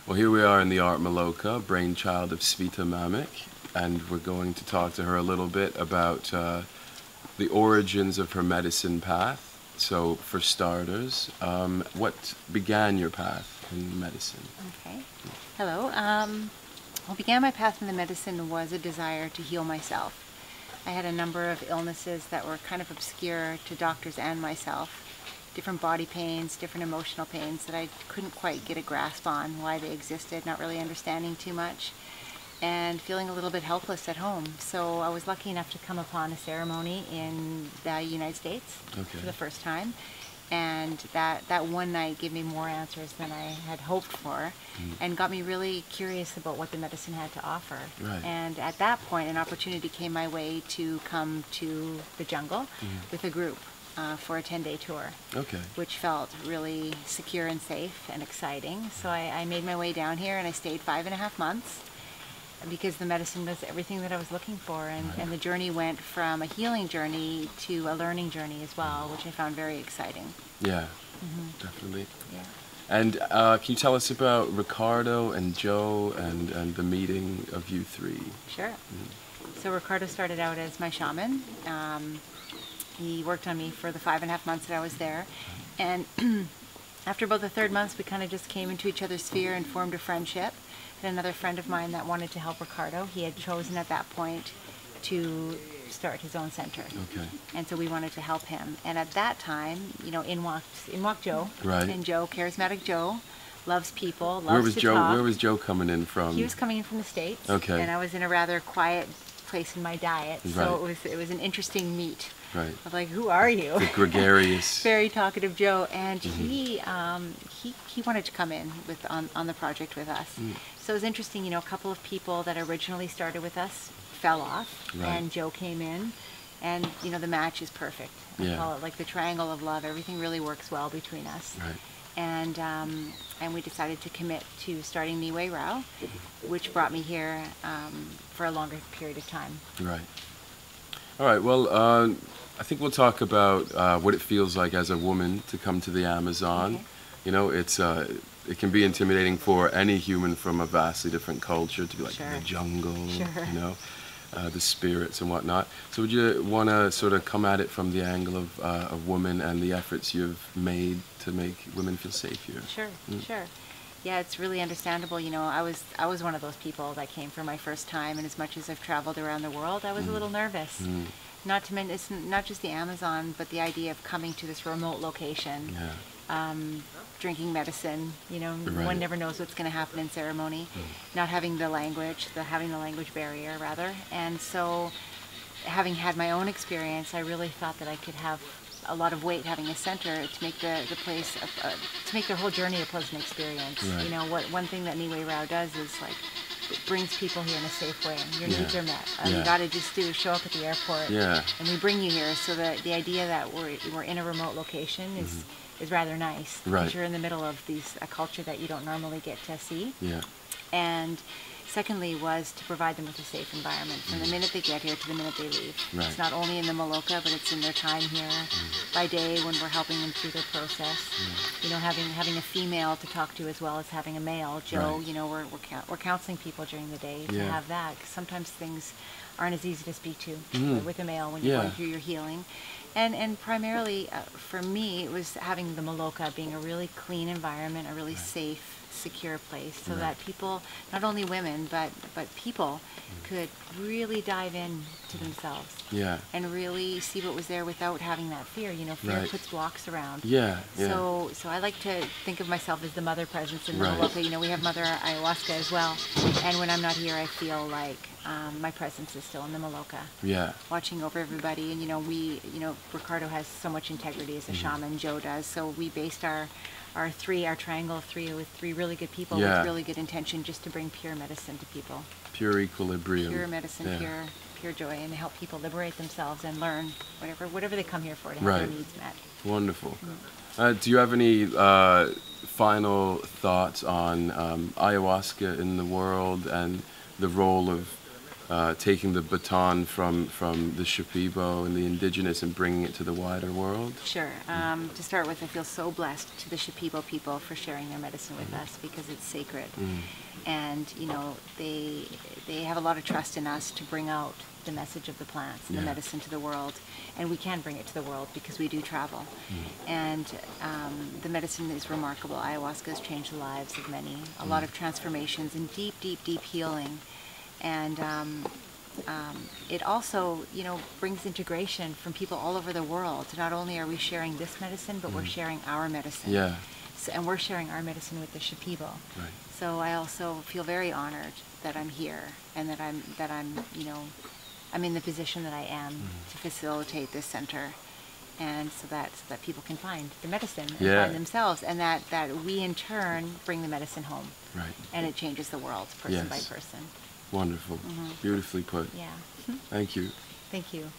Well, here we are in the art Moloka, brainchild of Cvita Mamic, and we're going to talk to her a little bit about the origins of her medicine path. So, for starters, what began your path in medicine? Okay. Hello. What began my path in the medicine was a desire to heal myself. I had a number of illnesses that were kind of obscure to doctors and myself. Different body pains, different emotional pains that I couldn't quite get a grasp on why they existed, not really understanding too much, and feeling a little bit helpless at home. So I was lucky enough to come upon a ceremony in the United States for the first time, and that one night gave me more answers than I had hoped for, and got me really curious about what the medicine had to offer. And at that point, an opportunity came my way to come to the jungle with a group. For a 10-day tour, which felt really secure and safe and exciting. So I made my way down here and I stayed 5.5 months because the medicine was everything that I was looking for, and the journey went from a healing journey to a learning journey as well, which I found very exciting. Yeah, definitely. Yeah. And can you tell us about Ricardo and Joe and the meeting of you three? Sure. So Ricardo started out as my shaman. He worked on me for the 5.5 months that I was there, and after about the 3rd month, we kind of just came into each other's sphere and formed a friendship. And another friend of mine that wanted to help Ricardo, he had chosen at that point to start his own center, and so we wanted to help him. And at that time, you know, in walked Joe, and Joe, charismatic Joe, loves people, loves to talk. Where was Joe coming in from? He was coming in from the States, and I was in a rather quiet place in my diet, so it was an interesting meet. Of like, who are you? The gregarious, very talkative Joe, and he wanted to come in on the project with us. So it was interesting, you know, a couple of people that originally started with us fell off, and Joe came in, and you know, the match is perfect. I call it like the triangle of love. Everything really works well between us. And we decided to commit to starting Nihue Rao, which brought me here for a longer period of time. All right, well, I think we'll talk about what it feels like as a woman to come to the Amazon. You know, it can be intimidating for any human from a vastly different culture to be like in the jungle, you know, the spirits and whatnot. So would you want to sort of come at it from the angle of a woman and the efforts you've made to make women feel safe here? Sure. Yeah, it's really understandable. You know, I was one of those people that came for my first time, and as much as I've traveled around the world, I was a little nervous. Not to mention, it's not just the Amazon, but the idea of coming to this remote location, drinking medicine. You know, one never knows what's going to happen in ceremony. Not having the language, having the language barrier rather, and so having had my own experience, I really thought that I could have a lot of weight having a center to make the place to make the whole journey a pleasant experience. You know, one thing that Nihue Rao does is like it brings people here in a safe way. Your needs are met. All you got to just do is show up at the airport, and we bring you here. So that the idea that we're in a remote location is rather nice. Because you're in the middle of a culture that you don't normally get to see. And secondly was to provide them with a safe environment from the minute they get here to the minute they leave. It's not only in the Moloka, but it's in their time here by day when we're helping them through their process. You know, having a female to talk to as well as having a male. Joe, you know, we're counseling people during the day to have that, because sometimes things aren't as easy to speak to with a male when you're going through your healing. And primarily for me, it was having the Moloka being a really clean environment, a really safe, secure place, so that people, not only women, but people could really dive in to themselves and really see what was there without having that fear. You know, fear puts blocks around. So I like to think of myself as the mother presence in the Moloka. You know, we have Mother Ayahuasca as well, and when I'm not here, I feel like my presence is still in the Moloka, watching over everybody. And you know, Ricardo has so much integrity as a shaman, Joe does, so we based our triangle of three with 3 really good people with really good intention, just to bring pure medicine to people. Pure equilibrium. Pure medicine, pure joy, and to help people liberate themselves and learn whatever they come here for, to have their needs met. Wonderful. Do you have any final thoughts on ayahuasca in the world and the role of taking the baton from the Shipibo and the indigenous and bringing it to the wider world? Sure. To start with, I feel so blessed to the Shipibo people for sharing their medicine with us because it's sacred. And, you know, they have a lot of trust in us to bring out the message of the plants and the medicine to the world. And we can bring it to the world because we do travel. And the medicine is remarkable. Ayahuasca has changed the lives of many. A lot of transformations and deep, deep, deep healing. And it also, you know, brings integration from people all over the world. Not only are we sharing this medicine, but we're sharing our medicine. Yeah. So, and we're sharing our medicine with the Shipibo. Right. So I also feel very honored that I'm here and that I'm, you know, I'm in the position that I am to facilitate this center, and so that people can find the medicine and find themselves, and that we in turn bring the medicine home. Right. And it changes the world, person by person. Wonderful. Beautifully put. Yeah. Thank you. Thank you.